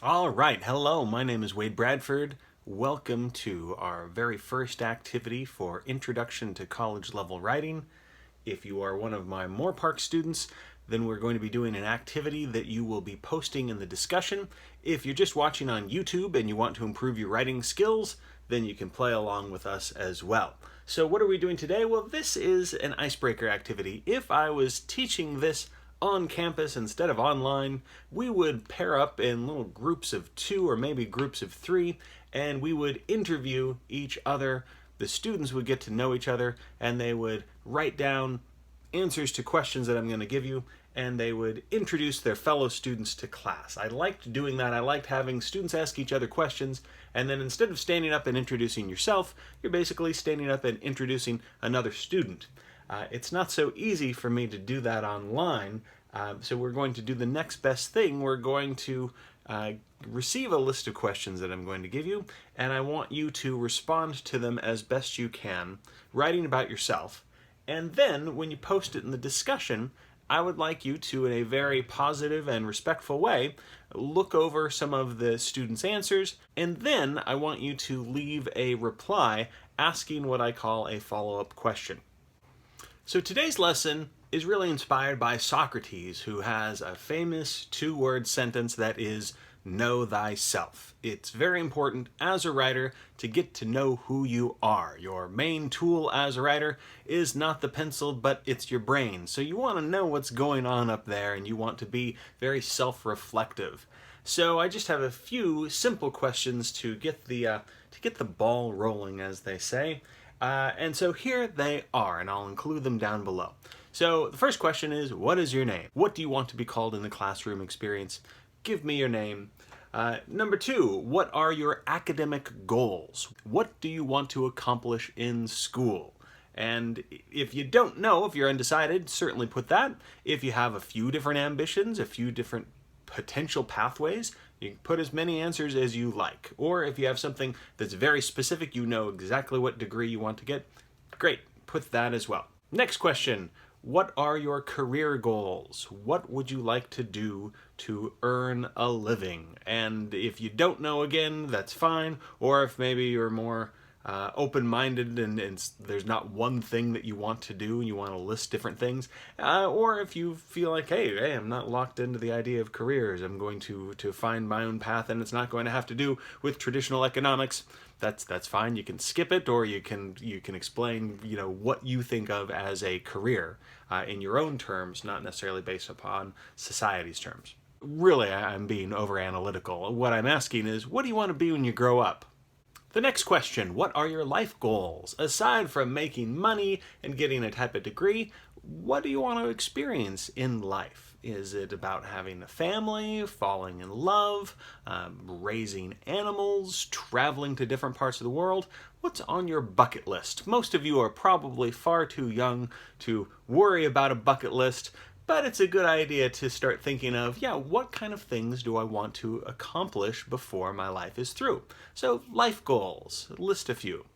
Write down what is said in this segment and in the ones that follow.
All right, hello, my name is Wade Bradford. Welcome to our very first activity for Introduction to College Level Writing. If you are one of my Moore Park students, then we're going to be doing an activity that you will be posting in the discussion. If you're just watching on YouTube and you want to improve your writing skills, then you can play along with us as well. So what are we doing today? Well, this is an icebreaker activity. If I was teaching this on campus instead of online, we would pair up in little groups of 2 or maybe groups of 3, and we would interview each other. The students would get to know each other, and they would write down answers to questions that I'm going to give you, and they would introduce their fellow students to class. I liked doing that. I liked having students ask each other questions, and then instead of standing up and introducing yourself, you're basically standing up and introducing another student. It's not so easy for me to do that online, so we're going to do the next best thing. We're going to receive a list of questions that I'm going to give you, and I want you to respond to them as best you can, writing about yourself. And then, when you post it in the discussion, I would like you to, in a very positive and respectful way, look over some of the students' answers, and then I want you to leave a reply asking what I call a follow-up question. So today's lesson is really inspired by Socrates, who has a famous 2-word sentence that is, know thyself. It's very important as a writer to get to know who you are. Your main tool as a writer is not the pencil, but it's your brain. So you want to know what's going on up there, and you want to be very self-reflective. So I just have a few simple questions to get the ball rolling, as they say. And so here they are, and I'll include them down below. So the first question is, what is your name? What do you want to be called in the classroom experience? Give me your name. Number 2, what are your academic goals? What do you want to accomplish in school? And if you don't know, if you're undecided, certainly put that. If you have a few different ambitions, a few different potential pathways, you can put as many answers as you like. Or if you have something that's very specific, you know exactly what degree you want to get, great, put that as well. Next question, what are your career goals? What would you like to do to earn a living? And if you don't know again, that's fine. Or if maybe you're more open-minded and there's not one thing that you want to do and you want to list different things, or if you feel like, hey, I'm not locked into the idea of careers, I'm going to find my own path and it's not going to have to do with traditional economics, that's fine. You can skip it, or you can explain what you think of as a career in your own terms, not necessarily based upon society's terms. Really, I'm being over analytical. What I'm asking is, what do you want to be when you grow up? The next question, what are your life goals? Aside from making money and getting a type of degree, what do you want to experience in life? Is it about having a family, falling in love, raising animals, traveling to different parts of the world? What's on your bucket list? Most of you are probably far too young to worry about a bucket list, but it's a good idea to start thinking of, what kind of things do I want to accomplish before my life is through? So, life goals, list a few.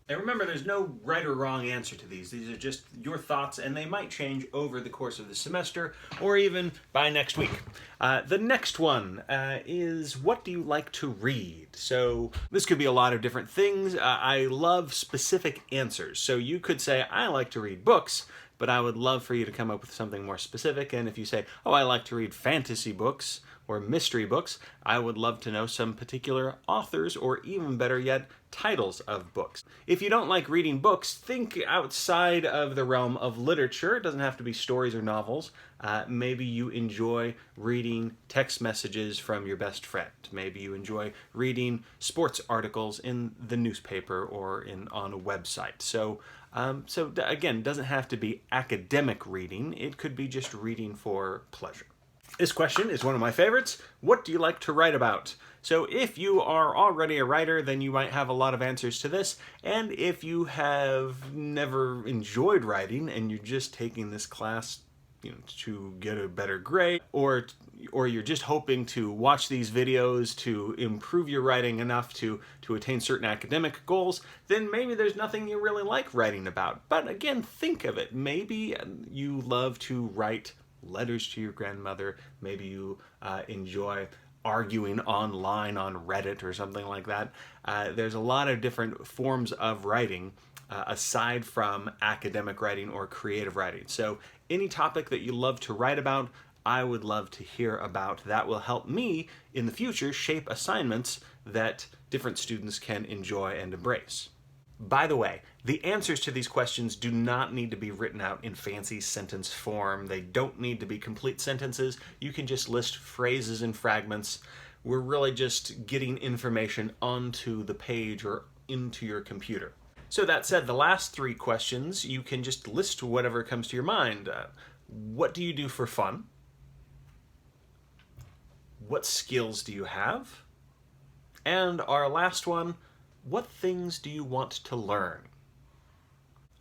And remember, there's no right or wrong answer to these. These are just your thoughts, and they might change over the course of the semester, or even by next week. The next one is, what do you like to read? So this could be a lot of different things. I love specific answers. So you could say, I like to read books, but I would love for you to come up with something more specific. And if you say, I like to read fantasy books or mystery books, I would love to know some particular authors, or even better yet, titles of books. If you don't like reading books, think outside of the realm of literature. It doesn't have to be stories or novels. Maybe you enjoy reading text messages from your best friend. Maybe you enjoy reading sports articles in the newspaper or on a website. So again, it doesn't have to be academic reading. It could be just reading for pleasure. This question is one of my favorites. What do you like to write about? So if you are already a writer, then you might have a lot of answers to this. And if you have never enjoyed writing and you're just taking this class to get a better grade, or you're just hoping to watch these videos to improve your writing enough to attain certain academic goals, then maybe there's nothing you really like writing about. But again, think of it. Maybe you love to write letters to your grandmother. Maybe you enjoy arguing online on Reddit or something like that. There's a lot of different forms of writing aside from academic writing or creative writing. So any topic that you love to write about, I would love to hear about. That will help me in the future shape assignments that different students can enjoy and embrace. By the way, the answers to these questions do not need to be written out in fancy sentence form. They don't need to be complete sentences. You can just list phrases and fragments. We're really just getting information onto the page or into your computer. So that said, the last 3 questions, you can just list whatever comes to your mind. What do you do for fun? What skills do you have? And our last one, what things do you want to learn?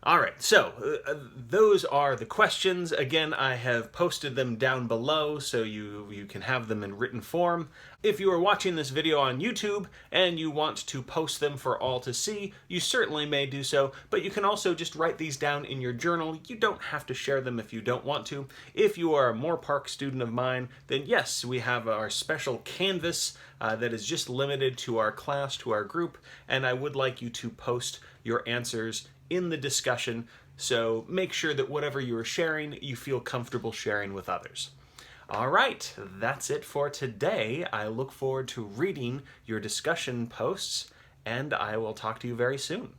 All right, so those are the questions. Again, I have posted them down below so you can have them in written form. If you are watching this video on YouTube and you want to post them for all to see, you certainly may do so, but you can also just write these down in your journal. You don't have to share them if you don't want to. If you are a Moorpark student of mine, then yes, we have our special canvas that is just limited to our class, to our group, and I would like you to post your answers in the discussion, so make sure that whatever you are sharing, you feel comfortable sharing with others. All right, that's it for today. I look forward to reading your discussion posts, and I will talk to you very soon.